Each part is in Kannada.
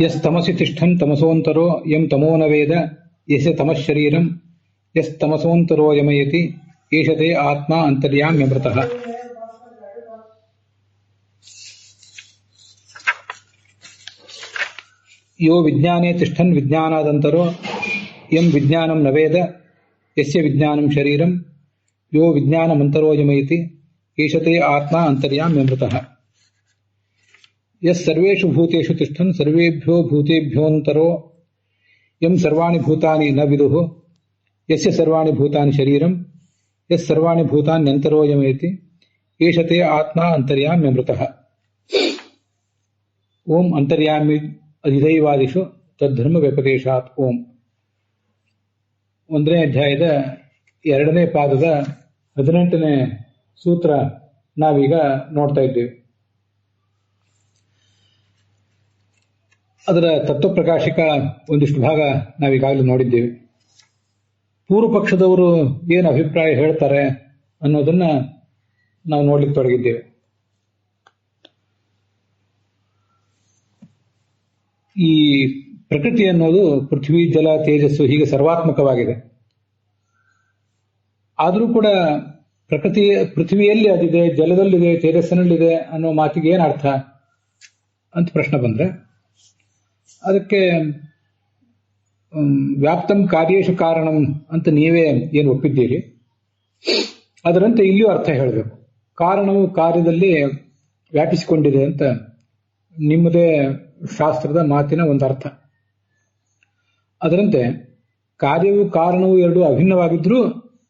ಯಸ್ತಮಸಿ ತಿಷ್ಠನ್ ತಮಸೋಂತರೋ ಯಂ ತಮೋ ನ ವೇದ ಯಸ್ಯ ತಮಃಶರೀರಂ ಯಸ್ತಮಸೋಂತರೋ ಯಮಯತಿ ಏಷತೆ ಆತ್ಮ ಅಂತರ್ಯಾಮ್ಯಮೃತಃ. ಯೋ ವಿಜ್ಞಾನೇ ತಿಷ್ಠನ್ ವಿಜ್ಞಾನಾದಂತರೋ ಯಂ ವಿಜ್ಞಾನಂ ನ ವೇದ ಯಸ್ಯ ವಿಜ್ಞಾನಂ ಶರೀರಂ ಯೋ ವಿಜ್ಞಾನಮಂತರೋ ಯಮಯತಿ ಏಷತೆ ಆತ್ಮ ಅಂತರ್ಯಾಮ್ಯಮೃತಃ. ಯಸ್ ಸರ್ವೇಷು ಭೂತೇಷು ತಿಷ್ಠನ್ ಸರ್ವೇಭ್ಯೋ ಭೂತೇಭ್ಯೋಂತರೋ ಯಂ ಸರ್ವಾಣಿ ಭೂತಾನಿ ನ ವಿದುಃ ಯಸ್ಯ ಸರ್ವಾಣಿ ಭೂತಾನಿ ಶರೀರಂ ಯಸ್ ಸರ್ವಾಣಿ ಭೂತಾನ್ಯಂತರೋ ಯಮಯತಿ ಏಷತೆ ಆತ್ಮ ಅಂತರ್ಯಾಮ್ಯಮೃತಃ. ಓಂ ಅಂತರ್ಯಾಮಿ ಅಧಿದೈವಾದಿಷು ತದ್ಧರ್ಮ ವ್ಯಪದೇಶಾತ್ ಓಂ. 1ನೇ ಅಧ್ಯಾಯದ 2ನೇ ಪಾದದ 18ನೇ ಸೂತ್ರ ನಾವೀಗ ನೋಡ್ತಾ ಇದ್ದೇವೆ. ಅದರ ತತ್ವಪ್ರಕಾಶಿಕ ಒಂದಿಷ್ಟು ಭಾಗ ನಾವೀಗಾಗಲೇ ನೋಡಿದ್ದೇವೆ. ಪೂರ್ವ ಪಕ್ಷದವರು ಏನು ಅಭಿಪ್ರಾಯ ಹೇಳ್ತಾರೆ ಅನ್ನೋದನ್ನ ನಾವು ನೋಡ್ಲಿಕ್ಕೆ ತೊಡಗಿದ್ದೇವೆ. ಈ ಪ್ರಕೃತಿ ಅನ್ನೋದು ಪೃಥ್ವಿ, ಜಲ, ತೇಜಸ್ಸು ಹೀಗೆ ಸರ್ವಾತ್ಮಕವಾಗಿದೆ. ಆದರೂ ಕೂಡ ಪೃಥ್ವಿಯಲ್ಲಿ ಅದಿದೆ, ಜಲದಲ್ಲಿದೆ, ತೇಜಸ್ಸಿನಲ್ಲಿದೆ ಅನ್ನೋ ಮಾತಿಗೆ ಏನು ಅರ್ಥ ಅಂತ ಪ್ರಶ್ನೆ ಬಂದ್ರೆ ಅದಕ್ಕೆ ವ್ಯಾಪ್ತಂ ಕಾರ್ಯೇಶು ಕಾರಣಂ ಅಂತ ನೀವೇ ಏನು ಒಪ್ಪಿದ್ದೀರಿ ಅದರಂತೆ ಇಲ್ಲಿಯೂ ಅರ್ಥ ಹೇಳಬೇಕು. ಕಾರಣವು ಕಾರ್ಯದಲ್ಲಿ ವ್ಯಾಪಿಸಿಕೊಂಡಿದೆ ಅಂತ ನಿಮ್ಮದೇ ಶಾಸ್ತ್ರದ ಮಾತಿನ ಒಂದು ಅರ್ಥ. ಅದರಂತೆ ಕಾರ್ಯವು ಕಾರಣವು ಎರಡೂ ಅಭಿನ್ನವಾಗಿದ್ರೂ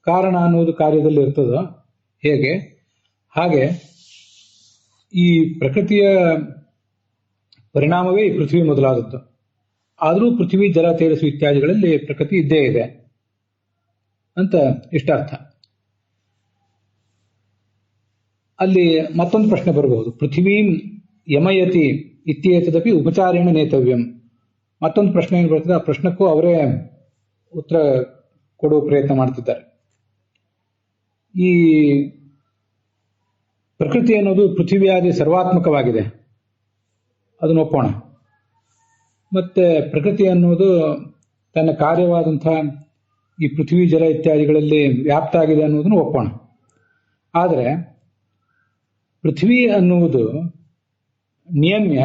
ಕಾರಣ ಅನ್ನೋದು ಕಾರ್ಯದಲ್ಲಿ ಇರ್ತದೋ ಹೇಗೆ, ಹಾಗೆ ಈ ಪ್ರಕೃತಿಯ ಪರಿಣಾಮವೇ ಈ ಪೃಥ್ವಿ ಮೊದಲಾದದ್ದು. ಆದರೂ ಪೃಥ್ವಿ, ಜಲ, ತೇಜಸ್ಸು ಇತ್ಯಾದಿಗಳಲ್ಲಿ ಪ್ರಕೃತಿ ಇದ್ದೇ ಇದೆ ಅಂತ ಇಷ್ಟಾರ್ಥ. ಅಲ್ಲಿ ಮತ್ತೊಂದು ಪ್ರಶ್ನೆ ಬರಬಹುದು. ಪೃಥ್ವೀಂ ಯಮಯತಿ ಇತ್ಯೇತದಪಿ ಉಪಚಾರೇಣ ನೇತವ್ಯಂ. ಮತ್ತೊಂದು ಪ್ರಶ್ನೆ ಏನು ಬರ್ತದೆ, ಆ ಪ್ರಶ್ನಕ್ಕೂ ಅವರೇ ಉತ್ತರ ಕೊಡುವ ಪ್ರಯತ್ನ ಮಾಡ್ತಿದ್ದಾರೆ. ಈ ಪ್ರಕೃತಿ ಅನ್ನೋದು ಪೃಥ್ವಿಯಾದಿ ಸರ್ವಾತ್ಮಕವಾಗಿದೆ, ಅದನ್ನು ಒಪ್ಪೋಣ. ಮತ್ತೆ ಪ್ರಕೃತಿ ಅನ್ನೋದು ತನ್ನ ಕಾರ್ಯವಾದಂತಹ ಈ ಪೃಥ್ವಿ, ಜಲ ಇತ್ಯಾದಿಗಳಲ್ಲಿ ವ್ಯಾಪ್ತ ಆಗಿದೆ ಅನ್ನೋದನ್ನು ಒಪ್ಪೋಣ. ಆದರೆ ಪೃಥ್ವಿ ಅನ್ನುವುದು ನಿಯಮ್ಯ,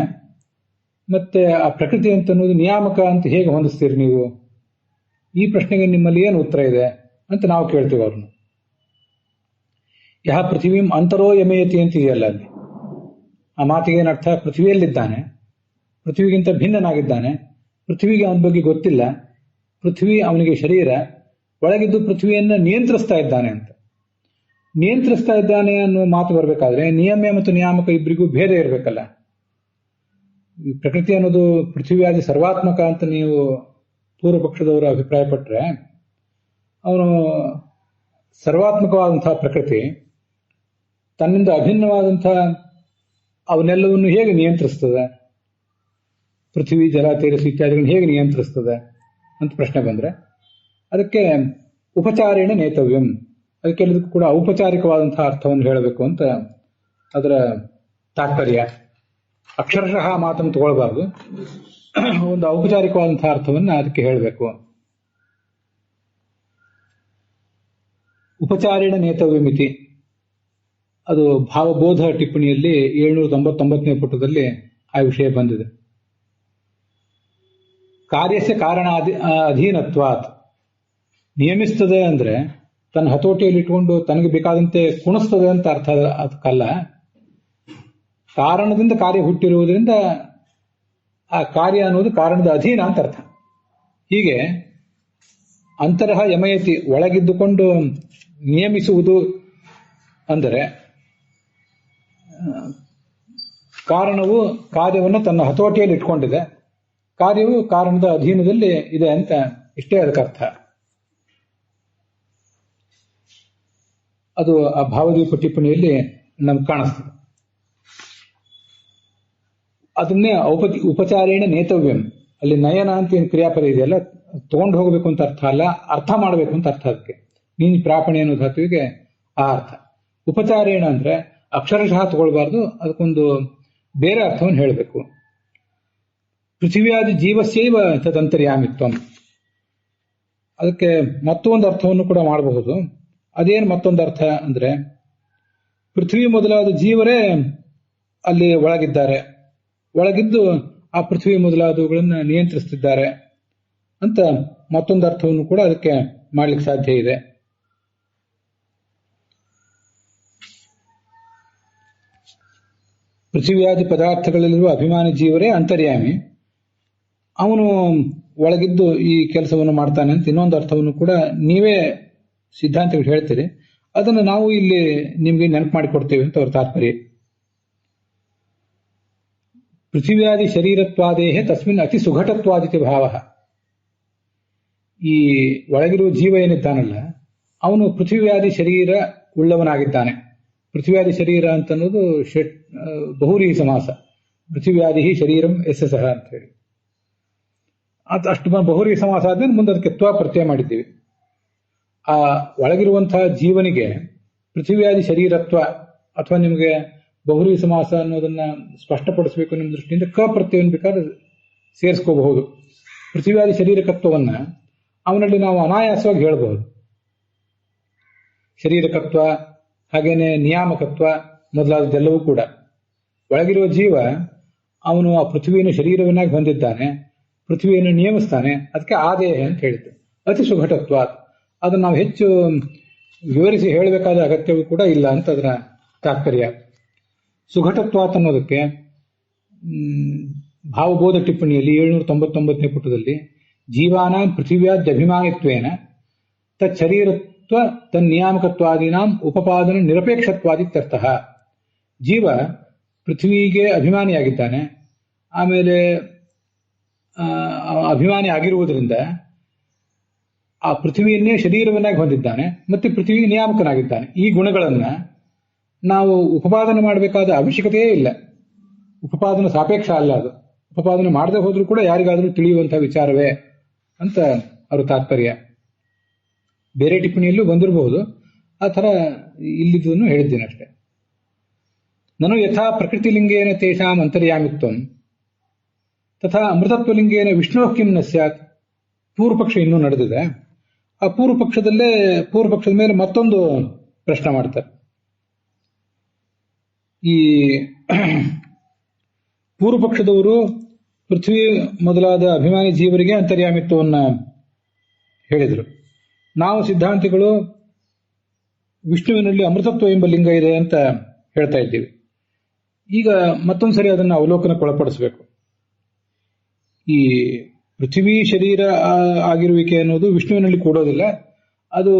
ಮತ್ತೆ ಆ ಪ್ರಕೃತಿ ಅಂತ ಅನ್ನೋದು ನಿಯಾಮಕ ಅಂತ ಹೇಗೆ ಹೊಂದಿಸ್ತೀರಿ ನೀವು? ಈ ಪ್ರಶ್ನೆಗೆ ನಿಮ್ಮಲ್ಲಿ ಏನು ಉತ್ತರ ಇದೆ ಅಂತ ನಾವು ಕೇಳ್ತೀವಿ ಅವ್ರನ್ನ. ಯಹ ಪೃಥ್ವೀಂ ಅಂತರೋ ಯಮಯತಿ ಅಂತಿದೆಯಲ್ಲ, ಅಲ್ಲಿ ಆ ಮಾತಿಗೆ ಏನರ್ಥ? ಪೃಥ್ವಿಯಲ್ಲಿದ್ದಾನೆ, ಪೃಥ್ವಿಗಿಂತ ಭಿನ್ನನಾಗಿದ್ದಾನೆ, ಪೃಥ್ವಿಗೆ ಅವನ ಬಗ್ಗೆ ಗೊತ್ತಿಲ್ಲ, ಪೃಥ್ವಿ ಅವನಿಗೆ ಶರೀರ, ಒಳಗಿದ್ದು ಪೃಥ್ವಿಯನ್ನ ನಿಯಂತ್ರಿಸ್ತಾ ಇದ್ದಾನೆ ಅಂತ. ನಿಯಂತ್ರಿಸ್ತಾ ಇದ್ದಾನೆ ಅನ್ನುವ ಮಾತು ಬರಬೇಕಾದ್ರೆ ನಿಯಮ್ಯ ಮತ್ತು ನಿಯಾಮಕ ಇಬ್ಬರಿಗೂ ಭೇದ ಇರಬೇಕಲ್ಲ. ಪ್ರಕೃತಿ ಅನ್ನೋದು ಪೃಥ್ವಿಯಾದಿ ಸರ್ವಾತ್ಮಕ ಅಂತ ನೀವು ಪೂರ್ವ ಪಕ್ಷದವರು ಅಭಿಪ್ರಾಯಪಟ್ಟರೆ, ಅವನು ಸರ್ವಾತ್ಮಕವಾದಂತಹ ಪ್ರಕೃತಿ ತನ್ನಿಂದ ಅಭಿನ್ನವಾದಂತಹ ಅವನ್ನೆಲ್ಲವನ್ನು ಹೇಗೆ ನಿಯಂತ್ರಿಸ್ತದೆ? ಪೃಥ್ವಿ, ಜಲ, ತೇಜಸ್ಸು ಇತ್ಯಾದಿಗಳನ್ನು ಹೇಗೆ ನಿಯಂತ್ರಿಸ್ತದೆ ಅಂತ ಪ್ರಶ್ನೆ ಬಂದ್ರೆ ಅದಕ್ಕೆ ಉಪಚಾರೇಣ ನೇತವ್ಯಂ, ಅದಕ್ಕೆಲ್ಲದಕ್ಕೂ ಕೂಡ ಔಪಚಾರಿಕವಾದಂತಹ ಅರ್ಥವನ್ನು ಹೇಳಬೇಕು ಅಂತ ಅದರ ತಾತ್ಪರ್ಯ. ಅಕ್ಷರಶಃ ಮಾತನ್ನು ತಗೊಳ್ಬಾರ್ದು, ಒಂದು ಔಪಚಾರಿಕವಾದಂತಹ ಅರ್ಥವನ್ನು ಅದಕ್ಕೆ ಹೇಳಬೇಕು. ಉಪಚಾರೇಣ ನೇತವ್ಯಮಿತಿ ಅದು ಭಾವಬೋಧ ಟಿಪ್ಪಣಿಯಲ್ಲಿ 799ನೇ ಪುಟದಲ್ಲಿ ಆ ವಿಷಯ ಬಂದಿದೆ. ಕಾರ್ಯಸ್ಯ ಕಾರಣ ಅಧೀನತ್ವಾತ್, ನಿಯಮಿಸ್ತದೆ ಅಂದ್ರೆ ತನ್ನ ಹತೋಟಿಯಲ್ಲಿ ಇಟ್ಕೊಂಡು ತನಗೆ ಬೇಕಾದಂತೆ ಕುಣಿಸ್ತದೆ ಅಂತ ಅರ್ಥ ಅದಕ್ಕಲ್ಲ. ಕಾರಣದಿಂದ ಕಾರ್ಯ ಹುಟ್ಟಿರುವುದರಿಂದ ಆ ಕಾರ್ಯ ಅನ್ನೋದು ಕಾರಣದ ಅಧೀನ ಅಂತ ಅರ್ಥ. ಹೀಗೆ ಅಂತರಹ ಯಮಯತಿ, ಒಳಗಿದ್ದುಕೊಂಡು ನಿಯಮಿಸುವುದು ಅಂದರೆ ಕಾರಣವು ಕಾರ್ಯವನ್ನು ತನ್ನ ಹತೋಟಿಯಲ್ಲಿ ಇಟ್ಕೊಂಡಿದೆ, ಕಾರ್ಯವು ಕಾರಣದ ಅಧೀನದಲ್ಲಿ ಇದೆ ಅಂತ ಇಷ್ಟೇ ಅದಕ್ಕೆ ಅರ್ಥ. ಅದು ಆ ಭಾವದೀಪ ಟಿಪ್ಪಣಿಯಲ್ಲಿ ನಮ್ಗೆ ಕಾಣಿಸ್ತದೆ. ಅದನ್ನೇ ಉಪಚಾರೇಣ ನೇತವ್ಯಂ, ಅಲ್ಲಿ ನಯನ ಅಂತ ಏನು ಕ್ರಿಯಾಪದ ಇದೆಯಲ್ಲ, ತಗೊಂಡು ಹೋಗಬೇಕು ಅಂತ ಅರ್ಥ ಅಲ್ಲ, ಅರ್ಥ ಮಾಡಬೇಕು ಅಂತ ಅರ್ಥ. ಅದಕ್ಕೆ ನೀನ್ ಪ್ರಾಪಣೆ ಅನ್ನೋ ಧಾತುವಿಗೆ ಆ ಅರ್ಥ. ಉಪಚಾರೇಣ ಅಂದ್ರೆ ಅಕ್ಷರಶಃ ತಗೊಳ್ಬಾರ್ದು, ಅದಕ್ಕೊಂದು ಬೇರೆ ಅರ್ಥವನ್ನು ಹೇಳಬೇಕು. ಪೃಥಿವ್ಯಾದಿ ಜೀವಸ್ಯೈವ ತದಂತರ್ಯಾಮಿತ್ವಂ. ಅದಕ್ಕೆ ಮತ್ತೊಂದು ಅರ್ಥವನ್ನು ಕೂಡ ಮಾಡಬಹುದು. ಅದೇನು ಮತ್ತೊಂದು ಅರ್ಥ ಅಂದ್ರೆ, ಪೃಥ್ವಿ ಮೊದಲಾದ ಜೀವರೇ ಅಲ್ಲಿ ಒಳಗಿದ್ದಾರೆ, ಒಳಗಿದ್ದು ಆ ಪೃಥ್ವಿ ಮೊದಲಾದವುಗಳನ್ನು ನಿಯಂತ್ರಿಸುತ್ತಿದ್ದಾರೆ ಅಂತ ಮತ್ತೊಂದು ಅರ್ಥವನ್ನು ಕೂಡ ಅದಕ್ಕೆ ಮಾಡ್ಲಿಕ್ಕೆ ಸಾಧ್ಯ ಇದೆ. ಪೃಥ್ವಿಯಾದಿ ಪದಾರ್ಥಗಳಲ್ಲಿರುವ ಅಭಿಮಾನಿ ಜೀವರೇ ಅಂತರ್ಯಾಮಿ, ಅವನು ಒಳಗಿದ್ದು ಈ ಕೆಲಸವನ್ನು ಮಾಡ್ತಾನೆ ಅಂತ ಇನ್ನೊಂದು ಅರ್ಥವನ್ನು ಕೂಡ ನೀವೇ ಸಿದ್ಧಾಂತಗಳು ಹೇಳ್ತೀರಿ. ಅದನ್ನು ನಾವು ಇಲ್ಲಿ ನಿಮ್ಗೆ ನೆನಪು ಮಾಡಿಕೊಡ್ತೇವೆ ಅಂತ ಅವ್ರ ತಾತ್ಪರ್ಯ. ಪೃಥಿವ್ಯಾದಿ ಶರೀರತ್ವಾದೇಹೆ ತಸ್ಮಿನ್ ಅತಿ ಸುಘಟತ್ವಾದಿತಿ ಭಾವ. ಈ ಒಳಗಿರುವ ಜೀವ ಏನಿದ್ದಾನಲ್ಲ, ಅವನು ಪೃಥಿವ್ಯಾದಿ ಶರೀರ ಉಳ್ಳವನಾಗಿದ್ದಾನೆ. ಪೃಥ್ವಿಯಾದಿ ಶರೀರ ಅಂತ ಅನ್ನೋದು ಬಹುರೀ ಸಮಾಸ. ಪೃಥಿವ್ಯಾದಿ ಶರೀರಂ ಯಸ್ಯ ಸಹ ಅಂತ ಹೇಳಿ ಅಷ್ಟು ಬಹುರೀ ಸಮಾಸ ಆದ್ಮೇಲೆ ಮುಂದೆ ಅದಕ್ಕೆ ತ್ವ ಪ್ರತ್ಯಯ ಮಾಡಿದ್ದೀವಿ. ಆ ಒಳಗಿರುವಂತಹ ಜೀವನಿಗೆ ಪೃಥಿವ್ಯಾದಿ ಶರೀರತ್ವ ಅಥವಾ ನಿಮಗೆ ಬಹುರೀ ಸಮಾಸ ಅನ್ನೋದನ್ನ ಸ್ಪಷ್ಟಪಡಿಸಬೇಕು ನಿಮ್ಮ ದೃಷ್ಟಿಯಿಂದ ಕ ಪ್ರತ್ಯಯವನ್ನು ಬೇಕಾದ್ರೆ ಸೇರಿಸ್ಕೋಬಹುದು. ಪೃಥಿವ್ಯಾದಿ ಶರೀರಕತ್ವವನ್ನ ಅವನಲ್ಲಿ ನಾವು ಅನಾಯಾಸವಾಗಿ ಹೇಳಬಹುದು. ಶರೀರಕತ್ವ ಹಾಗೇನೆ ನಿಯಾಮಕತ್ವ ಮೊದಲಾದದ್ದೆಲ್ಲವೂ ಕೂಡ ಒಳಗಿರುವ ಜೀವ ಅವನು ಆ ಪೃಥ್ವಿಯನ್ನು ಶರೀರವನ್ನಾಗಿ ಹೊಂದಿದ್ದಾನೆ, ಪೃಥ್ವಿಯನ್ನು ನಿಯಮಿಸ್ತಾನೆ. ಅದಕ್ಕೆ ಆದೇಹ ಅಂತ ಹೇಳಿದ್ದು. ಅತಿ ಸುಘಟತ್ವ, ಅದನ್ನು ನಾವು ಹೆಚ್ಚು ವಿವರಿಸಿ ಹೇಳಬೇಕಾದ ಅಗತ್ಯವೂ ಕೂಡ ಇಲ್ಲ ಅಂತ ಅದರ ತಾತ್ಪರ್ಯ. ಸುಘಟತ್ವಾತ್ ಅನ್ನೋದಕ್ಕೆ ಭಾವಬೋಧ ಟಿಪ್ಪಣಿಯಲ್ಲಿ 799ನೇ ಪುಟದಲ್ಲಿ ಜೀವಾನಾಂ ಪೃಥಿವ್ಯಾದ್ಯಭಿಮಾನಿತ್ವೇನ ತಚ್ಚರೀರತ್ವ ತನ್ನಿಯಾಮಕತ್ವಾದೀನಾಂ ಉಪಪಾದನ ನಿರಪೇಕ್ಷತ್ವಾದಿತ್ಯರ್ಥಃ. ಜೀವ ಪೃಥ್ವಿಗೆ ಅಭಿಮಾನಿಯಾಗಿದ್ದಾನೆ, ಆಮೇಲೆ ಅಭಿಮಾನಿ ಆಗಿರುವುದರಿಂದ ಆ ಪೃಥ್ವಿಯನ್ನೇ ಶರೀರವನ್ನಾಗಿ ಹೊಂದಿದ್ದಾನೆ, ಮತ್ತೆ ಪೃಥ್ವಿಗೆ ನಿಯಾಮಕನಾಗಿದ್ದಾನೆ. ಈ ಗುಣಗಳನ್ನ ನಾವು ಉಪಪಾದನೆ ಮಾಡಬೇಕಾದ ಅವಶ್ಯಕತೆಯೇ ಇಲ್ಲ. ಉಪಪಾದನೆ ಸಾಪೇಕ್ಷ ಅಲ್ಲ, ಅದು ಉಪಪಾದನೆ ಮಾಡದೆ ಹೋದ್ರೂ ಕೂಡ ಯಾರಿಗಾದರೂ ತಿಳಿಯುವಂತಹ ವಿಚಾರವೇ ಅಂತ ಅವರ ತಾತ್ಪರ್ಯ. ಬೇರೆ ಟಿಪ್ಪಣಿಯಲ್ಲೂ ಬಂದಿರಬಹುದು, ಆ ಥರ ಇಲ್ಲಿದ್ದನ್ನು ಹೇಳಿದ್ದೇನೆ ಅಷ್ಟೇ. ನನು ಯಥಾ ಪ್ರಕೃತಿಲಿಂಗೇನ ತೇಷಾಂ ಅಂತರ್ಯಾಮಿತ್ವಂ ತಥಾ ಅಮೃತತ್ವಲಿಂಗೇನ ವಿಷ್ಣು ಕಿಂ ನ ಸ್ಯಾತ್. ಪೂರ್ವಪಕ್ಷ ಇನ್ನೂ ನಡೆದಿದೆ. ಆ ಪೂರ್ವಪಕ್ಷದ ಮೇಲೆ ಮತ್ತೊಂದು ಪ್ರಶ್ನೆ ಮಾಡ್ತಾರೆ. ಈ ಪೂರ್ವಪಕ್ಷದವರು ಪೃಥ್ವಿ ಮೊದಲಾದ ಅಭಿಮಾನಿ ಜೀವರಿಗೆ ಅಂತರ್ಯಾಮಿತ್ವವನ್ನು ಹೇಳಿದರು. ನಾವು ಸಿದ್ಧಾಂತಿಗಳು ವಿಷ್ಣುವಿನಲ್ಲಿ ಅಮೃತತ್ವ ಎಂಬ ಲಿಂಗ ಇದೆ ಅಂತ ಹೇಳ್ತಾ ಇದ್ದೀವಿ. ಈಗ ಮತ್ತೊಂದ್ಸರಿ ಅದನ್ನು ಅವಲೋಕನಕ್ಕೆ ಒಳಪಡಿಸಬೇಕು. ಈ ಪೃಥ್ವಿ ಶರೀರ ಆಗಿರುವಿಕೆ ಅನ್ನೋದು ವಿಷ್ಣುವಿನಲ್ಲಿ ಕೂಡೋದಿಲ್ಲ, ಅದು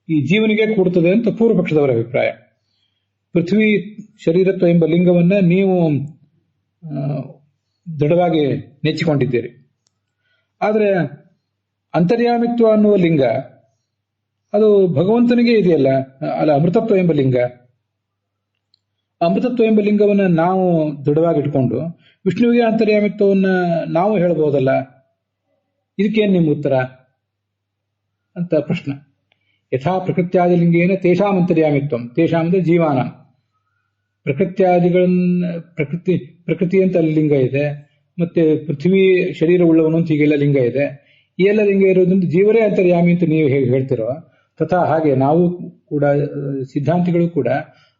ಈ ಜೀವನಿಗೆ ಕೂಡುತ್ತದೆ ಅಂತ ಪೂರ್ವಪಕ್ಷದವರ ಅಭಿಪ್ರಾಯ. ಪೃಥ್ವಿ ಶರೀರತ್ವ ಎಂಬ ಲಿಂಗವನ್ನ ನೀವು ದೃಢವಾಗಿ ನೆಚ್ಚಿಕೊಂಡಿದ್ದೀರಿ. ಆದರೆ ಅಂತರ್ಯಾಮಿತ್ವ ಅನ್ನುವ ಲಿಂಗ ಅದು ಭಗವಂತನಿಗೆ ಇದೆಯಲ್ಲ, ಅಲ್ಲ ಅಮೃತತ್ವ ಎಂಬ ಲಿಂಗ. ಅಮೃತತ್ವ ಎಂಬ ಲಿಂಗವನ್ನು ನಾವು ದೃಢವಾಗಿ ಇಟ್ಕೊಂಡು ವಿಷ್ಣುವಿಗೆ ಅಂತರ್ಯಾಮಿತ್ವವನ್ನು ನಾವು ಹೇಳಬಹುದಲ್ಲ. ಇದಕ್ಕೇನು ನಿಮ್ಮ ಉತ್ತರ ಅಂತ ಪ್ರಶ್ನೆ. ಯಥಾ ಪ್ರಕೃತ್ಯಾದಿ ಲಿಂಗೇನ ತೇಷಾಂ ಅಂತರ್ಯಾಮಿತ್ವಂ, ತೇಷಾಂ ಅಂದ್ರೆ ಜೀವಾನ. ಪ್ರಕೃತಿ ಅಂತ ಅಲ್ಲಿ ಲಿಂಗ ಇದೆ, ಮತ್ತೆ ಪೃಥ್ವಿ ಶರೀರ ಉಳ್ಳವನು ಅಂತ ಹೀಗೆಲ್ಲ ಲಿಂಗ ಇದೆ. ಈ ಎಲ್ಲ ಲಿಂಗ ಇರೋದ್ರಿಂದ ಜೀವರೇ ಅಂತರ್ಯಾಮಿ ಅಂತ ನೀವು ಹೇಗೆ ಹೇಳ್ತಿರೋ, ತಥಾ ಹಾಗೆ ನಾವು ಕೂಡ ಸಿದ್ಧಾಂತಿಗಳು ಕೂಡ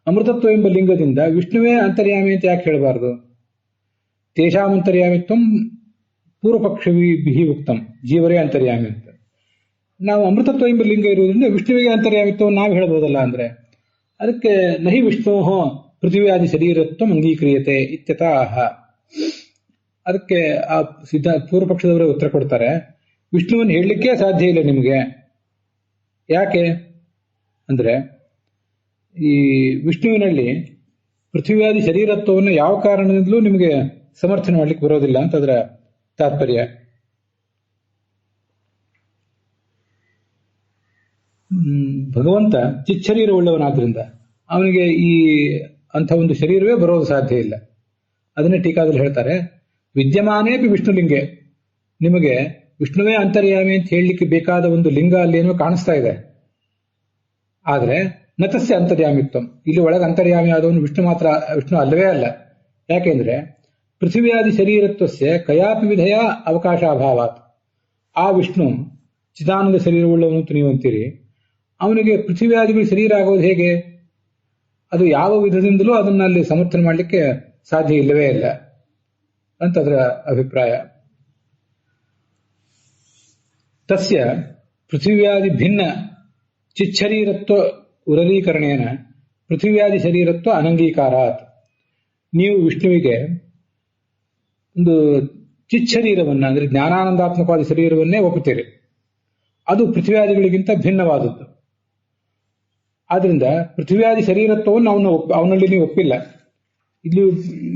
ಅಮೃತತ್ವ ಎಂಬ ಲಿಂಗದಿಂದ ವಿಷ್ಣುವೇ ಅಂತರ್ಯಾಮಿ ಅಂತ ಯಾಕೆ ಹೇಳಬಾರದು? ತೇಷಾಂ ಅಂತರ್ಯಾಮಿತ್ವಂ ಪೂರ್ವಪಕ್ಷವಿಹಿ ಉಕ್ತಂ, ಜೀವರೇ ಅಂತರ್ಯಾಮಿ ಅಂತ. ನಾವು ಅಮೃತತ್ವ ಎಂಬ ಲಿಂಗ ಇರುವುದರಿಂದ ವಿಷ್ಣುವಿಗೆ ಅಂತರ್ಯಾಮಿತ್ವವನ್ನು ನಾವು ಹೇಳಬಹುದಲ್ಲ ಅಂದ್ರೆ, ಅದಕ್ಕೆ ನಹಿ ವಿಷ್ಣು ಪೃಥ್ವಿಯಾದಿ ಶರೀರತ್ವ ಅಂಗೀಕ್ರಿಯತೆ ಇತ್ಯತಃ. ಅದಕ್ಕೆ ಆ ಪೂರ್ವಪಕ್ಷದವರೇ ಉತ್ತರ ಕೊಡ್ತಾರೆ, ವಿಷ್ಣುವನ್ನು ಹೇಳಲಿಕ್ಕೆ ಸಾಧ್ಯ ಇಲ್ಲ ನಿಮಗೆ. ಯಾಕೆ ಅಂದ್ರೆ, ಈ ವಿಷ್ಣುವಿನಲ್ಲಿ ಪೃಥ್ವಿಯಾದಿ ಶರೀರತ್ವವನ್ನು ಯಾವ ಕಾರಣದಿಂದಲೂ ನಿಮಗೆ ಸಮರ್ಥನೆ ಮಾಡ್ಲಿಕ್ಕೆ ಬರೋದಿಲ್ಲ ಅಂತ ಅದರ ತಾತ್ಪರ್ಯ. ಭಗವಂತ ಚಿಚ್ಚರೀರ ಉಳ್ಳವನಾದ್ರಿಂದ ಅವನಿಗೆ ಈ ಅಂಥ ಒಂದು ಶರೀರವೇ ಬರೋದು ಸಾಧ್ಯ ಇಲ್ಲ. ಅದನ್ನೇ ಟೀಕಾದಲ್ಲಿ ಹೇಳ್ತಾರೆ, ವಿದ್ಯಮಾನೇಪಿ ವಿಷ್ಣುಲಿಂಗೆ, ನಿಮಗೆ ವಿಷ್ಣುವೇ ಅಂತರ್ಯಾಮಿ ಅಂತ ಹೇಳಲಿಕ್ಕೆ ಬೇಕಾದ ಒಂದು ಲಿಂಗ ಅಲ್ಲೇನೋ ಕಾಣಿಸ್ತಾ ಇದೆ. ಆದರೆ ನತಸ್ಯ ಅಂತರ್ಯಾಮಿತ್ವಂ, ಇಲ್ಲಿ ಒಳಗೆ ಅಂತರ್ಯಾಮಿ ಆದವನು ವಿಷ್ಣು ಮಾತ್ರ, ವಿಷ್ಣು ಅಲ್ಲವೇ ಅಲ್ಲ. ಯಾಕೆಂದ್ರೆ ಪೃಥಿವ್ಯಾದಿ ಶರೀರತ್ವಸ್ಯ ಕಯಾಪಿ ವಿಧಯ ಅವಕಾಶಾಭಾವಾತ್. ಆ ವಿಷ್ಣು ಚಿದಾನಂದ ಶರೀರವುಳ್ಳವನು ಅಂತ ನೀವು ಅಂತೀರಿ, ಅವನಿಗೆ ಪೃಥಿವ್ಯಾದಿಗಳು ಶರೀರ ಆಗೋದು ಹೇಗೆ? ಅದು ಯಾವ ವಿಧದಿಂದಲೂ ಅದನ್ನ ಅಲ್ಲಿ ಸಮರ್ಥನೆ ಮಾಡಲಿಕ್ಕೆ ಸಾಧ್ಯ ಇಲ್ಲವೇ ಇಲ್ಲ ಅಂತ ಅದರ ಅಭಿಪ್ರಾಯ. ತಸ್ಯ ಪೃಥಿವ್ಯಾದಿ ಭಿನ್ನ ಚಿಚ್ಛರೀರತ್ವ ಉರದೀಕರಣೇನ ಪೃಥಿವ್ಯಾದಿ ಶರೀರತ್ವ ಅನಂಗೀಕಾರಾತ್. ನೀವು ವಿಷ್ಣುವಿಗೆ ಒಂದು ಚಿಚ್ಛರೀರವನ್ನ ಅಂದ್ರೆ ಜ್ಞಾನಾನಂದಾತ್ಮಕವಾದ ಶರೀರವನ್ನೇ ಒಪ್ಪುತ್ತೀರಿ, ಅದು ಪೃಥ್ವ್ಯಾದಿಗಳಿಗಿಂತ ಭಿನ್ನವಾದದ್ದು. ಆದ್ರಿಂದ ಪೃಥ್ವ್ಯಾದಿ ಶರೀರತ್ವವನ್ನು ಅವನಲ್ಲಿ ನೀವು ಒಪ್ಪಿಲ್ಲ. ಇಲ್ಲಿ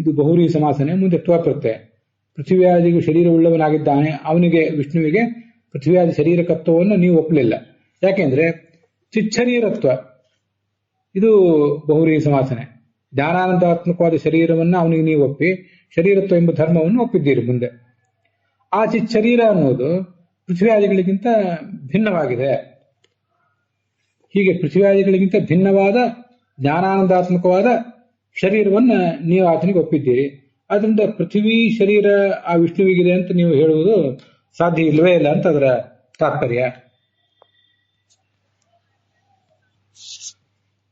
ಇದು ಬಹುರಿ ಸಮಾಸನೆ, ಮುಂದೆ ತ್ವ ಪ್ರತ್ಯಯ. ಪೃಥ್ವ್ಯಾದಿಗೂ ಶರೀರವುಳ್ಳವನಾಗಿದ್ದಾನೆ, ಅವನಿಗೆ ವಿಷ್ಣುವಿಗೆ ಪೃಥ್ವ್ಯಾದಿ ಶರೀರಕತ್ವವನ್ನು ನೀವು ಒಪ್ಪಲಿಲ್ಲ. ಯಾಕೆಂದ್ರೆ ಚಿಚ್ಛರೀರತ್ವ ಇದು ಬಹುರಿ ಸಮಾಸನೆ. ಜ್ಞಾನಾನಂದಾತ್ಮಕವಾದ ಶರೀರವನ್ನು ಅವನಿಗೆ ನೀವು ಒಪ್ಪಿ ಶರೀರತ್ವ ಎಂಬ ಧರ್ಮವನ್ನು ಒಪ್ಪಿದ್ದೀರಿ. ಮುಂದೆ ಆ ಚಿಚ್ಛರೀರ ಅನ್ನೋದು ಪೃಥ್ವ್ಯಾದಿಗಳಿಗಿಂತ ಭಿನ್ನವಾಗಿದೆ. ಹೀಗೆ ಪೃಥ್ವ್ಯಾದಿಗಳಿಗಿಂತ ಭಿನ್ನವಾದ ಜ್ಞಾನಾನಂದಾತ್ಮಕವಾದ ಶರೀರವನ್ನು ನೀವು ಆತನಿಗೆ ಒಪ್ಪಿದ್ದೀರಿ. ಆದ್ರಿಂದ ಪೃಥ್ವಿ ಶರೀರ ಆ ವಿಷ್ಣುವಿಗಿದೆ ಅಂತ ನೀವು ಹೇಳುವುದು ಸಾಧ್ಯ ಇಲ್ಲವೇ ಇಲ್ಲ ಅಂತ ಅದರ ತಾತ್ಪರ್ಯ.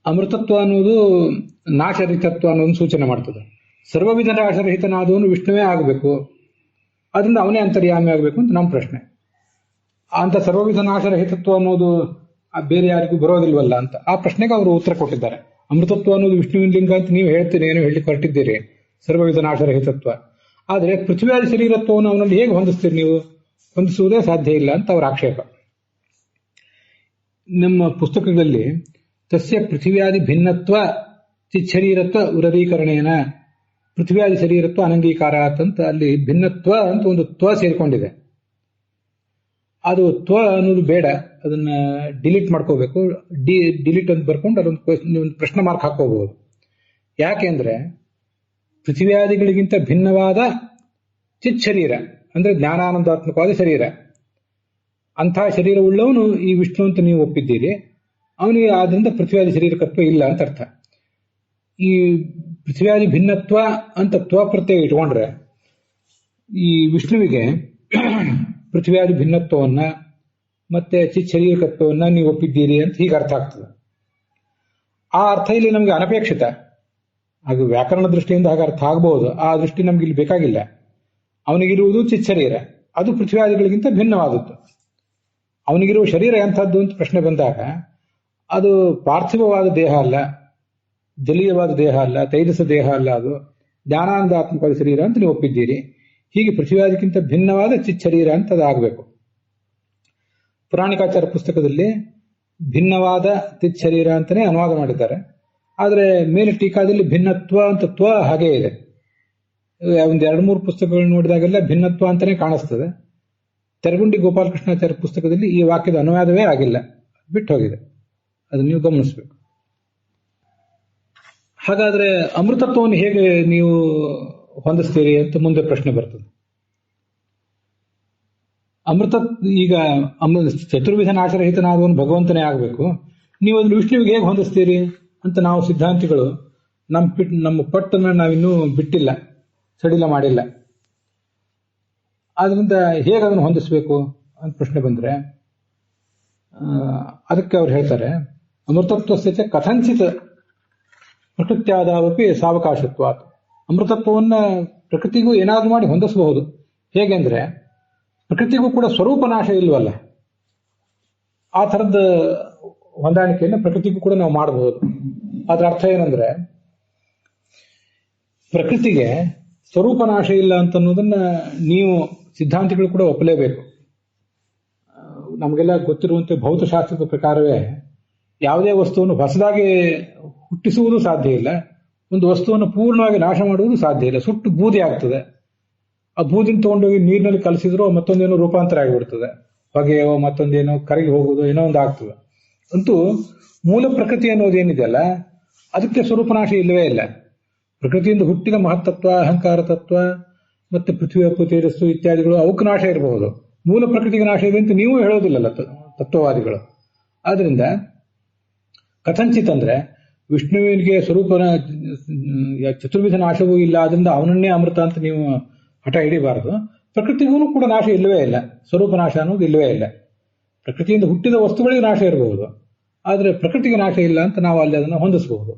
ಅಮೃತತ್ವ ಅನ್ನೋದು ನಾಶರಹಿತತ್ವ ಅನ್ನೋದನ್ನು ಸೂಚನೆ ಮಾಡ್ತದೆ. ಸರ್ವವಿಧ ನಾಶರಹಿತನಾದವನು ವಿಷ್ಣುವೇ ಆಗಬೇಕು, ಅದರಿಂದ ಅವನೇ ಅಂತರ್ಯಾಮಿ ಆಗಬೇಕು ಅಂತ ನಮ್ಮ ಪ್ರಶ್ನೆ. ಅಂತ ಸರ್ವವಿಧ ನಾಶರಹಿತತ್ವ ಅನ್ನೋದು ಬೇರೆ ಯಾರಿಗೂ ಬರೋದಿಲ್ವಲ್ಲ ಅಂತ ಆ ಪ್ರಶ್ನೆಗೆ ಅವರು ಉತ್ತರ ಕೊಟ್ಟಿದ್ದಾರೆ. ಅಮೃತತ್ವ ಅನ್ನೋದು ವಿಷ್ಣುವಿನ ಲಿಂಗ ಅಂತ ನೀವು ಹೇಳ್ತೀರಿ, ಏನು ಹೇಳಿ ಹೊರಟಿದ್ದೀರಿ, ಸರ್ವವಿಧ ನಾಶರಹಿತತ್ವ. ಆದರೆ ಪೃಥ್ವ್ಯಾದಿ ಶರೀರತ್ವವನ್ನು ಅವನಲ್ಲಿ ಹೇಗೆ ಹೊಂದಿಸ್ತೀರಿ ನೀವು? ಹೊಂದಿಸುವುದೇ ಸಾಧ್ಯ ಇಲ್ಲ ಅಂತ ಅವರ ಆಕ್ಷೇಪ. ನಮ್ಮ ಪುಸ್ತಕದಲ್ಲಿ ತಸ್ಯ ಪೃಥ್ವ್ಯಾದಿ ಭಿನ್ನತ್ವ ಚಿಚ್ಛರೀರತ್ವ ಉರದೀಕರಣೇನ ಪೃಥ್ವ್ಯಾದಿ ಶರೀರತ್ವ ಅನಂಗೀಕಾರ ಅಂತ ಅಲ್ಲಿ ಭಿನ್ನತ್ವ ಅಂತ ಒಂದು ತ್ವ ಸೇರಿಕೊಂಡಿದೆ. ಅದು ತ್ವ ಅನ್ನೋದು ಬೇಡ, ಅದನ್ನ ಡಿಲೀಟ್ ಮಾಡ್ಕೋಬೇಕು. ಡಿಲೀಟ್ ಅಂತ ಬರ್ಕೊಂಡು ಅದೊಂದು ಪ್ರಶ್ನೆ ಮಾರ್ಕ್ ಹಾಕೋಬಹುದು. ಯಾಕೆಂದ್ರೆ ಪೃಥ್ವ್ಯಾದಿಗಳಿಗಿಂತ ಭಿನ್ನವಾದ ಚಿಚ್ಛರೀರ ಅಂದ್ರೆ ಜ್ಞಾನಾನಂದಾತ್ಮಕವಾದ ಶರೀರ, ಅಂಥ ಶರೀರವುಳ್ಳವನು ಈ ವಿಷ್ಣು ಅಂತ ನೀವು ಒಪ್ಪಿದ್ದೀರಿ. ಅವನಿಗೆ ಆದ್ರಿಂದ ಪೃಥ್ವ್ಯಾದಿ ಶರೀರಕತ್ವ ಇಲ್ಲ ಅಂತ ಅರ್ಥ. ಈ ಪೃಥ್ವ್ಯಾದಿ ಭಿನ್ನತ್ವ ಅಂತ ತ್ವ ಪ್ರತ್ಯಯ ಇಟ್ಕೊಂಡ್ರೆ ಈ ವಿಷ್ಣುವಿಗೆ ಪೃಥ್ವ್ಯಾದಿ ಭಿನ್ನತ್ವವನ್ನ ಮತ್ತೆ ಚಿಚ್ಛರೀರಕತ್ವವನ್ನ ನೀವು ಒಪ್ಪಿದ್ದೀರಿ ಅಂತ ಹೀಗೆ ಅರ್ಥ ಆಗ್ತದೆ. ಆ ಅರ್ಥ ಇಲ್ಲಿ ನಮಗೆ ಅನಪೇಕ್ಷಿತ. ಹಾಗೆ ವ್ಯಾಕರಣ ದೃಷ್ಟಿಯಿಂದ ಹಾಗೆ ಅರ್ಥ ಆಗಬಹುದು, ಆ ದೃಷ್ಟಿ ನಮ್ಗೆ ಇಲ್ಲಿ ಬೇಕಾಗಿಲ್ಲ. ಅವನಿಗಿರುವುದು ಚಿಚ್ಛರೀರ, ಅದು ಪೃಥ್ವ್ಯಾದಿಗಳಿಗಿಂತ ಭಿನ್ನವಾದದ್ದು. ಅವನಿಗಿರುವ ಶರೀರ ಎಂಥದ್ದು ಅಂತ ಪ್ರಶ್ನೆ ಬಂದಾಗ ಅದು ಪಾರ್ಥಿವವಾದ ದೇಹ ಅಲ್ಲ, ಜಲೀಯವಾದ ದೇಹ ಅಲ್ಲ, ತೈಜಸ ದೇಹ ಅಲ್ಲ, ಅದು ಜ್ಞಾನಾನಂದಾತ್ಮಕವಾದ ಶರೀರ ಅಂತ ನೀವು ಒಪ್ಪಿದ್ದೀರಿ. ಹೀಗೆ ಪೃಥ್ವ್ಯಾದಿಗಿಂತ ಭಿನ್ನವಾದ ಚಿಚ್ಛರೀರ ಅಂತ ಅದಾಗಬೇಕು. ಪುರಾಣಿಕಾಚಾರ ಪುಸ್ತಕದಲ್ಲಿ ಭಿನ್ನವಾದ ಚಿಚ್ಛರೀರ ಅಂತಾನೆ ಅನುವಾದ ಮಾಡಿದ್ದಾರೆ. ಆದರೆ ಮೇಲೆ ಟೀಕಾದಲ್ಲಿ ಭಿನ್ನತ್ವ ಅಂತ ತ್ವ ಹಾಗೇ ಇದೆ. ಒಂದು 2-3 ಪುಸ್ತಕಗಳು ನೋಡಿದಾಗೆಲ್ಲ ಭಿನ್ನತ್ವ ಅಂತಾನೆ ಕಾಣಿಸ್ತದೆ. ತೆರಗುಂಡಿ ಗೋಪಾಲಕೃಷ್ಣಾಚಾರ್ಯ ಪುಸ್ತಕದಲ್ಲಿ ಈ ವಾಕ್ಯದ ಅನುವಾದವೇ ಆಗಿಲ್ಲ, ಬಿಟ್ಟು ಹೋಗಿದೆ. ಅದನ್ನು ನೀವು ಗಮನಿಸಬೇಕು. ಹಾಗಾದ್ರೆ ಅಮೃತತ್ವವನ್ನು ಹೇಗೆ ನೀವು ಹೊಂದಿಸ್ತೀರಿ ಅಂತ ಮುಂದೆ ಪ್ರಶ್ನೆ ಬರ್ತದೆ. ಅಮೃತ ಈಗ ಚತುರ್ವಿಧ ನಾಶರಹಿತನಾದವನು ಭಗವಂತನೇ ಆಗಬೇಕು, ನೀವು ಅದನ್ನು ವಿಷ್ಣುವಿಗೆ ಹೇಗೆ ಹೊಂದಿಸ್ತೀರಿ ಅಂತ ನಾವು ಸಿದ್ಧಾಂತಿಗಳು ನಮ್ಮ ಪಟ್ಟನ್ನು ನಾವಿನ್ನೂ ಬಿಟ್ಟಿಲ್ಲ, ಸಡಿಲ ಮಾಡಿಲ್ಲ. ಆದ್ರಿಂದ ಹೇಗೆ ಅದನ್ನು ಹೊಂದಿಸ್ಬೇಕು ಅಂತ ಪ್ರಶ್ನೆ ಬಂದ್ರೆ ಅದಕ್ಕೆ ಅವ್ರು ಹೇಳ್ತಾರೆ, ಅಮೃತತ್ವಸ್ಯ ಕಥಂಚಿತ್ ಪ್ರಕೃತ್ಯಾದಾವಪಿ ಸಾವಕಾಶತ್ವ. ಅಮೃತತ್ವವನ್ನ ಪ್ರಕೃತಿಗೂ ಏನಾದ್ರೂ ಮಾಡಿ ಹೊಂದಿಸಬಹುದು. ಹೇಗೆಂದ್ರೆ ಪ್ರಕೃತಿಗೂ ಕೂಡ ಸ್ವರೂಪ ನಾಶ ಇಲ್ವಲ್ಲ, ಆ ಥರದ ಹೊಂದಾಣಿಕೆಯನ್ನು ಪ್ರಕೃತಿಗೂ ಕೂಡ ನಾವು ಮಾಡಬಹುದು. ಅದರ ಅರ್ಥ ಏನಂದ್ರೆ ಪ್ರಕೃತಿಗೆ ಸ್ವರೂಪ ನಾಶ ಇಲ್ಲ ಅಂತ ಅನ್ನೋದನ್ನ ನೀವು ಸಿದ್ಧಾಂತಿಗಳು ಕೂಡ ಒಪ್ಪಲೇಬೇಕು. ನಮಗೆಲ್ಲ ಗೊತ್ತಿರುವಂತೆ ಭೌತಶಾಸ್ತ್ರದ ಪ್ರಕಾರವೇ ಯಾವುದೇ ವಸ್ತುವನ್ನು ಹೊಸದಾಗಿ ಹುಟ್ಟಿಸುವುದು ಸಾಧ್ಯ ಇಲ್ಲ, ಒಂದು ವಸ್ತುವನ್ನು ಪೂರ್ಣವಾಗಿ ನಾಶ ಮಾಡುವುದು ಸಾಧ್ಯ ಇಲ್ಲ. ಸುಟ್ಟು ಬೂದಿ ಆಗ್ತದೆ. ಆ ಬೂದಿನ ತಗೊಂಡೋಗಿ ನೀರಿನಲ್ಲಿ ಕಲಸಿದ್ರು ಮತ್ತೊಂದೇನೋ ರೂಪಾಂತರ ಆಗಿಬಿಡ್ತದೆ, ಹೊಗೆಯೋ ಮತ್ತೊಂದೇನೋ ಕರಗಿ ಹೋಗುವುದು, ಏನೋ ಒಂದು ಆಗ್ತದೆ. ಅಂತೂ ಮೂಲ ಪ್ರಕೃತಿ ಅನ್ನೋದೇನಿದೆಯಲ್ಲ ಅದಕ್ಕೆ ಸ್ವರೂಪನಾಶ ಇಲ್ಲವೇ ಇಲ್ಲ. ಪ್ರಕೃತಿಯಿಂದ ಹುಟ್ಟಿದ ಮಹತ್ತತ್ವ, ಅಹಂಕಾರ ತತ್ವ ಮತ್ತೆ ಪೃಥ್ವಿ ಅಪ್ಪು ತೇಜಸ್ಸು ಇತ್ಯಾದಿಗಳು ಅವಕ್ಕೆ ನಾಶ ಇರಬಹುದು, ಮೂಲ ಪ್ರಕೃತಿಗೆ ನಾಶ ಇದೆ ಅಂತ ನೀವು ಹೇಳೋದಿಲ್ಲಲ್ಲ ತತ್ವವಾದಿಗಳು. ಆದ್ರಿಂದ ಕಥಂಚಿತ್ ಅಂದ್ರೆ ವಿಷ್ಣುವಿನಿಗೆ ಸ್ವರೂಪನ ಚತುರ್ವಿಧ ನಾಶವೂ ಇಲ್ಲ, ಆದ್ರಿಂದ ಅವನನ್ನೇ ಅಮೃತ ಅಂತ ನೀವು ಹಠ ಹಿಡಿಬಾರದು. ಪ್ರಕೃತಿಗೂ ಕೂಡ ನಾಶ ಇಲ್ಲವೇ ಇಲ್ಲ, ಸ್ವರೂಪ ನಾಶ ಅನ್ನೋದು ಇಲ್ಲವೇ ಇಲ್ಲ. ಪ್ರಕೃತಿಯಿಂದ ಹುಟ್ಟಿದ ವಸ್ತುಗಳಿಗೆ ನಾಶ ಇರಬಹುದು, ಆದರೆ ಪ್ರಕೃತಿಗೆ ನಾಶ ಇಲ್ಲ ಅಂತ ನಾವು ಅಲ್ಲಿ ಅದನ್ನು ಹೊಂದಿಸಬಹುದು.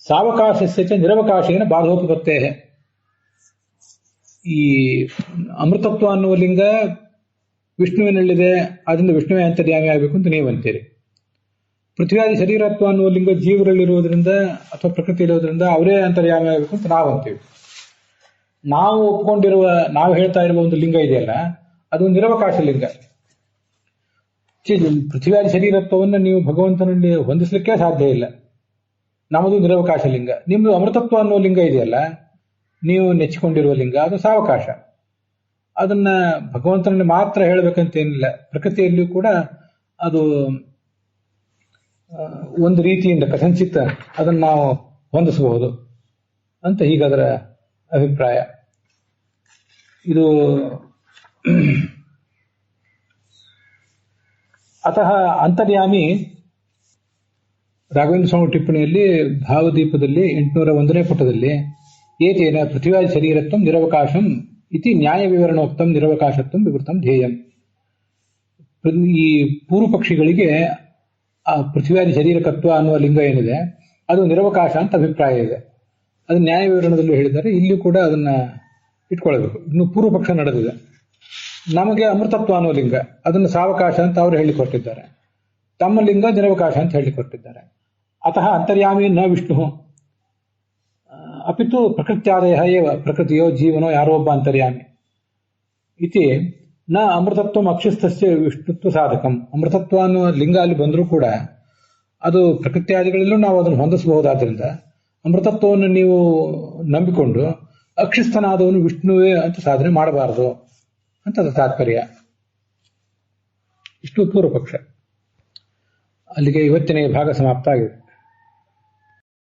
ಸಾವಕಾಶಸ್ಯ ನಿರವಕಾಶೇನ ಬಾಧೋಪತ್ತೇ. ಈ ಅಮೃತತ್ವ ಅನ್ನುವ ಲಿಂಗ ವಿಷ್ಣುವಿನಲ್ಲಿದೆ, ಅದರಿಂದ ವಿಷ್ಣುವೇ ಅಂತರ್ಯಾಮಿ ಆಗಬೇಕು ಅಂತ ನೀವು ಅಂತೀರಿ. ಪೃಥ್ವಿಯಾದಿ ಶರೀರತ್ವ ಅನ್ನುವ ಲಿಂಗ ಜೀವರಲ್ಲಿರುವುದರಿಂದ ಅಥವಾ ಪ್ರಕೃತಿ ಇರೋದ್ರಿಂದ ಅವರೇ ಅಂತರ್ಯಾಮಿ ಆಗಬೇಕು ಅಂತ ನಾವು ಅಂತೀವಿ. ನಾವು ಹೇಳ್ತಾ ಇರುವ ಒಂದು ಲಿಂಗ ಇದೆಯಲ್ಲ, ಅದು ನಿರವಕಾಶ ಲಿಂಗ. ಪೃಥ್ವಿಯಾದಿ ಶರೀರತ್ವವನ್ನು ನೀವು ಭಗವಂತನಲ್ಲಿ ಹೊಂದಿಸಲಿಕ್ಕೆ ಸಾಧ್ಯ ಇಲ್ಲ, ನಮ್ಮದು ನಿರವಕಾಶ ಲಿಂಗ. ನಿಮ್ಮದು ಅಮೃತತ್ವ ಅನ್ನುವ ಲಿಂಗ ಇದೆಯಲ್ಲ, ನೀವು ನೆಚ್ಚಿಕೊಂಡಿರುವ ಲಿಂಗ, ಅದು ಸಾವಕಾಶ. ಅದನ್ನ ಭಗವಂತನಲ್ಲಿ ಮಾತ್ರ ಹೇಳಬೇಕಂತೇನಿಲ್ಲ, ಪ್ರಕೃತಿಯಲ್ಲಿಯೂ ಕೂಡ ಅದು ಒಂದು ರೀತಿಯಿಂದ ಕಥಂಚಿತ್ ಅದನ್ನು ನಾವು ಹೊಂದಿಸಬಹುದು ಅಂತ ಹೀಗದರ ಅಭಿಪ್ರಾಯ. ಇದು ಅತಃ ಅಂತರ್ಯಾಮಿ ರಾಘವೇಂದ್ರ ಸ್ವಾಮಿ ಟಿಪ್ಪಣಿಯಲ್ಲಿ ಭಾವದೀಪದಲ್ಲಿ 801ನೇ ಪುಟದಲ್ಲಿ ಏತೇನ ಪೃಥ್ವಿಯಾದಿ ಶರೀರತ್ವಂ ನಿರವಕಾಶಂ ಇತಿ ನ್ಯಾಯ ವಿವರಣೋಕ್ತಂ ನಿರವಕಾಶತ್ವಂ ವಿವೃತಂ ಧ್ಯೇಯಂ. ಈ ಪೂರ್ವ ಪಕ್ಷಿಗಳಿಗೆ ಆ ಪೃಥ್ವಿಯಾದಿ ಶರೀರಕತ್ವ ಅನ್ನುವ ಲಿಂಗ ಏನಿದೆ ಅದು ನಿರವಕಾಶ ಅಂತ ಅಭಿಪ್ರಾಯ ಇದೆ. ಅದು ನ್ಯಾಯ ವಿವರಣದಲ್ಲೂ ಹೇಳಿದ್ದಾರೆ, ಇಲ್ಲಿಯೂ ಕೂಡ ಅದನ್ನ ಇಟ್ಕೊಳ್ಬೇಕು. ಇನ್ನು ಪೂರ್ವ ಪಕ್ಷ ನಡೆದಿದೆ. ನಮಗೆ ಅಮೃತತ್ವ ಅನ್ನೋ ಲಿಂಗ ಅದನ್ನು ಸಾವಕಾಶ ಅಂತ ಅವರು ಹೇಳಿಕೊಟ್ಟಿದ್ದಾರೆ, ತಮ್ಮ ಲಿಂಗ ನಿರವಕಾಶ ಅಂತ ಹೇಳಿಕೊಟ್ಟಿದ್ದಾರೆ. ಅತಃ ಅಂತರ್ಯಾಮಿ ನ ವಿಷ್ಣು ಅಪಿತು ಪ್ರಕೃತ್ಯಾದಯ ಏವ, ಪ್ರಕೃತಿಯೋ ಜೀವನೋ ಯಾರೋ ಒಬ್ಬ ಅಂತರ್ಯಾಮಿ ಇತಿ ನ ಅಮೃತತ್ವ ಅಕ್ಷಿಸ್ತಸ್ಯ ವಿಷ್ಣುತ್ವ ಸಾಧಕಂ. ಅಮೃತತ್ವ ಅನ್ನುವ ಲಿಂಗ ಅಲ್ಲಿ ಬಂದರೂ ಕೂಡ ಅದು ಪ್ರಕೃತ್ಯಾದಿಗಳಲ್ಲೂ ನಾವು ಅದನ್ನು ಹೊಂದಿಸಬಹುದಾದ್ರಿಂದ ಅಮೃತತ್ವವನ್ನು ನೀವು ನಂಬಿಕೊಂಡು ಅಕ್ಷಿಸ್ತನಾದವನು ವಿಷ್ಣುವೇ ಅಂತ ಸಾಧನೆ ಮಾಡಬಾರದು ಅಂತ ಅದು ತಾತ್ಪರ್ಯ. ಇಷ್ಟು ಪೂರ್ವ ಪಕ್ಷ. ಅಲ್ಲಿಗೆ ಇವತ್ತಿನ ಭಾಗ ಸಮಾಪ್ತ ಆಗಿದೆ.